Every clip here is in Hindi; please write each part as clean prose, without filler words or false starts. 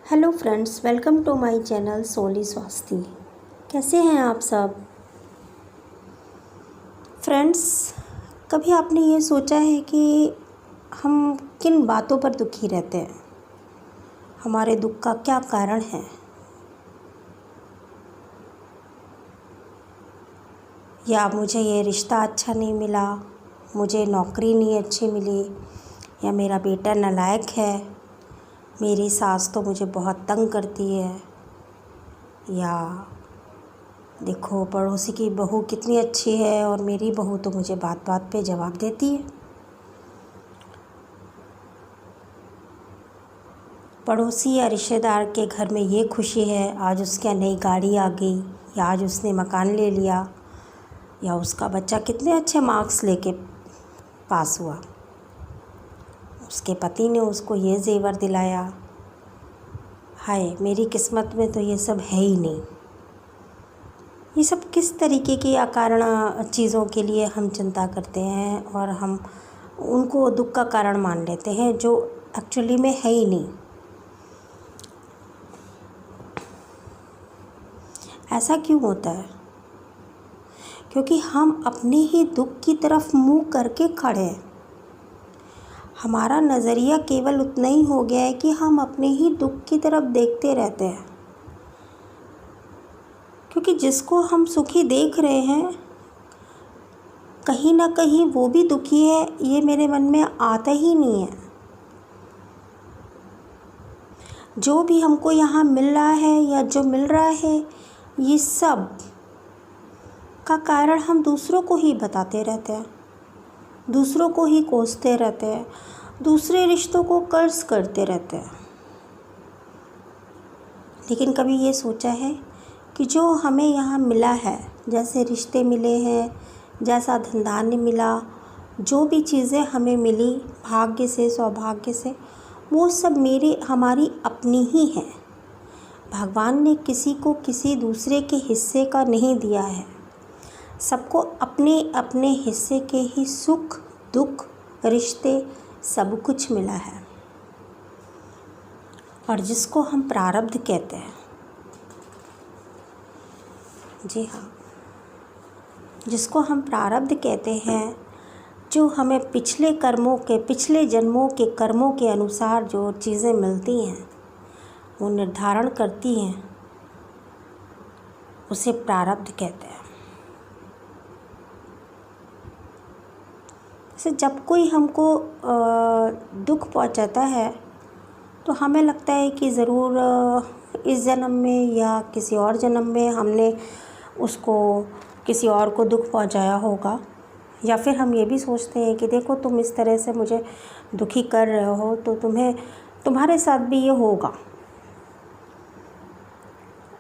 Hello friends, welcome to my channel Soli Swasthi. कैसे हैं आप सब फ्रेंड्स? कभी आपने ये सोचा है कि हम किन बातों पर दुखी रहते हैं? हमारे दुख का क्या कारण है? या मुझे ये रिश्ता अच्छा नहीं मिला, मुझे नौकरी नहीं अच्छी मिली, या मेरा बेटा नालायक है, मेरी सास तो मुझे बहुत तंग करती है, या देखो पड़ोसी की बहू कितनी अच्छी है और मेरी बहू तो मुझे बात बात पे जवाब देती है। पड़ोसी या रिश्तेदार के घर में ये खुशी है, आज उसके यहाँ नई गाड़ी आ गई, या आज उसने मकान ले लिया, या उसका बच्चा कितने अच्छे मार्क्स लेके पास हुआ, उसके पति ने उसको ये जेवर दिलाया। हाय, मेरी किस्मत में तो ये सब है ही नहीं। ये सब किस तरीके की अकारण चीज़ों के लिए हम चिंता करते हैं और हम उनको दुख का कारण मान लेते हैं जो एक्चुअली में है ही नहीं। ऐसा क्यों होता है? क्योंकि हम अपने ही दुख की तरफ मुंह करके खड़े हैं। हमारा नज़रिया केवल उतना ही हो गया है कि हम अपने ही दुख की तरफ देखते रहते हैं, क्योंकि जिसको हम सुखी देख रहे हैं कहीं ना कहीं वो भी दुखी है, ये मेरे मन में आता ही नहीं है। जो भी हमको यहाँ मिल रहा है या जो मिल रहा है, ये सब का कारण हम दूसरों को ही बताते रहते हैं, दूसरों को ही कोसते रहते हैं, दूसरे रिश्तों को कर्ज करते रहते हैं। लेकिन कभी ये सोचा है कि जो हमें यहाँ मिला है, जैसे रिश्ते मिले हैं, जैसा धनधान्य मिला, जो भी चीज़ें हमें मिली भाग्य से, सौभाग्य से, वो सब हमारी अपनी ही हैं। भगवान ने किसी को किसी दूसरे के हिस्से का नहीं दिया है। सबको अपने अपने हिस्से के ही सुख दुख रिश्ते सब कुछ मिला है। और जिसको हम प्रारब्ध कहते हैं, जी हाँ, जिसको हम प्रारब्ध कहते हैं, जो हमें पिछले जन्मों के कर्मों के अनुसार जो चीज़ें मिलती हैं, वो निर्धारण करती हैं, उसे प्रारब्ध कहते हैं। जैसे जब कोई हमको दुख पहुंचाता है तो हमें लगता है कि ज़रूर इस जन्म में या किसी और जन्म में हमने उसको किसी और को दुख पहुंचाया होगा। या फिर हम ये भी सोचते हैं कि देखो तुम इस तरह से मुझे दुखी कर रहे हो तो तुम्हारे साथ भी ये होगा,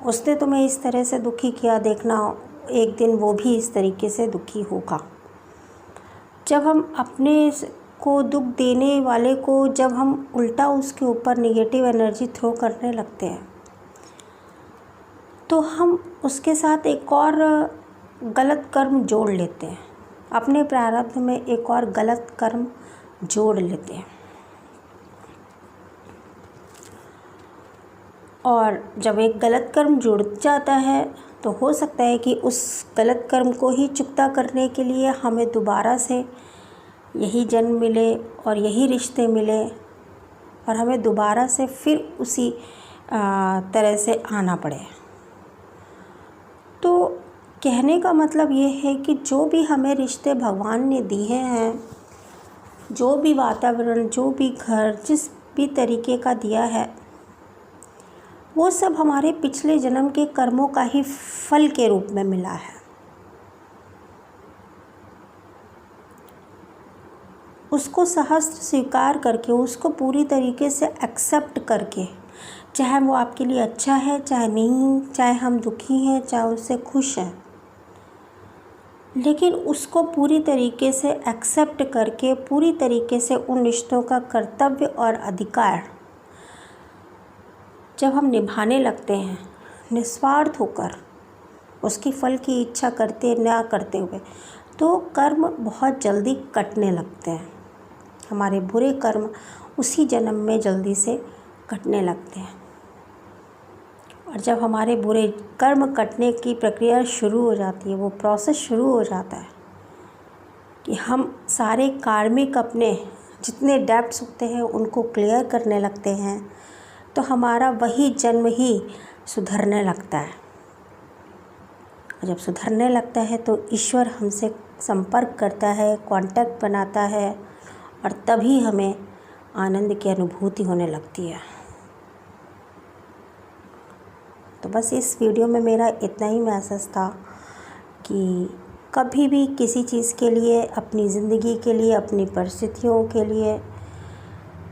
उसने तुम्हें इस तरह से दुखी किया, देखना एक दिन वो भी इस तरीके से दुखी होगा। जब हम अपने को दुख देने वाले को, जब हम उल्टा उसके ऊपर नेगेटिव एनर्जी थ्रो करने लगते हैं, तो हम उसके साथ एक और गलत कर्म जोड़ लेते हैं, अपने प्रारब्ध में एक और गलत कर्म जोड़ लेते हैं। और जब एक गलत कर्म जुड़ जाता है तो हो सकता है कि उस गलत कर्म को ही चुकता करने के लिए हमें दोबारा से यही जन्म मिले और यही रिश्ते मिले और हमें दोबारा से फिर उसी तरह से आना पड़े। तो कहने का मतलब ये है कि जो भी हमें रिश्ते भगवान ने दिए हैं, जो भी वातावरण, जो भी घर, जिस भी तरीके का दिया है, वो सब हमारे पिछले जन्म के कर्मों का ही फल के रूप में मिला है। उसको सहस्त्र स्वीकार करके, उसको पूरी तरीके से एक्सेप्ट करके, चाहे वो आपके लिए अच्छा है चाहे नहीं, चाहे हम दुखी हैं चाहे उससे खुश हैं, लेकिन उसको पूरी तरीके से एक्सेप्ट करके, पूरी तरीके से उन रिश्तों का कर्तव्य और अधिकार जब हम निभाने लगते हैं, निस्वार्थ होकर, उसकी फल की इच्छा करते ना करते हुए, तो कर्म बहुत जल्दी कटने लगते हैं। हमारे बुरे कर्म उसी जन्म में जल्दी से कटने लगते हैं। और जब हमारे बुरे कर्म कटने की प्रक्रिया शुरू हो जाती है, वो प्रोसेस शुरू हो जाता है कि हम सारे कार्मिक अपने जितने डेब्ट्स होते हैं उनको क्लियर करने लगते हैं, तो हमारा वही जन्म ही सुधरने लगता है। और जब सुधरने लगता है तो ईश्वर हमसे संपर्क करता है, कांटेक्ट बनाता है, और तभी हमें आनंद की अनुभूति होने लगती है। तो बस इस वीडियो में मेरा इतना ही मैसेज था कि कभी भी किसी चीज़ के लिए, अपनी ज़िंदगी के लिए, अपनी परिस्थितियों के लिए,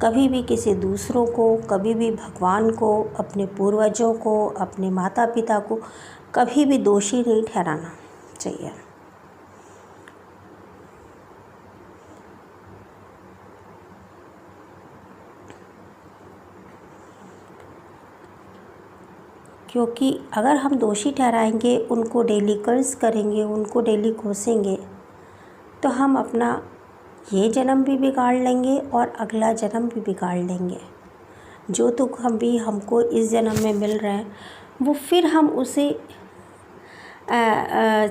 कभी भी किसी दूसरों को, कभी भी भगवान को, अपने पूर्वजों को, अपने माता पिता को कभी भी दोषी नहीं ठहराना चाहिए। क्योंकि अगर हम दोषी ठहराएंगे, उनको डेली कर्ज करेंगे, उनको डेली कोसेंगे, तो हम अपना ये जन्म भी बिगाड़ लेंगे और अगला जन्म भी बिगाड़ लेंगे। जो दुख हम भी हमको इस जन्म में मिल रहे हैं, वो फिर हम उसी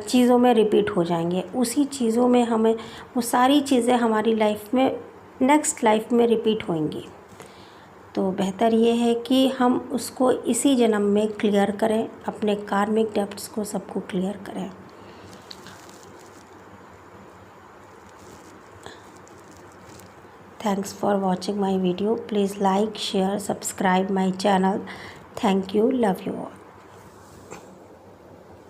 चीज़ों में रिपीट हो जाएंगे। उसी चीज़ों में हमें वो सारी चीज़ें हमारी लाइफ में, नेक्स्ट लाइफ में रिपीट होंगी। तो बेहतर ये है कि हम उसको इसी जन्म में क्लियर करें, अपने कार्मिक डेब्ट्स को सबको क्लियर करें। Thanks for watching my video. Please like, share, subscribe my channel. Thank you. Love you all.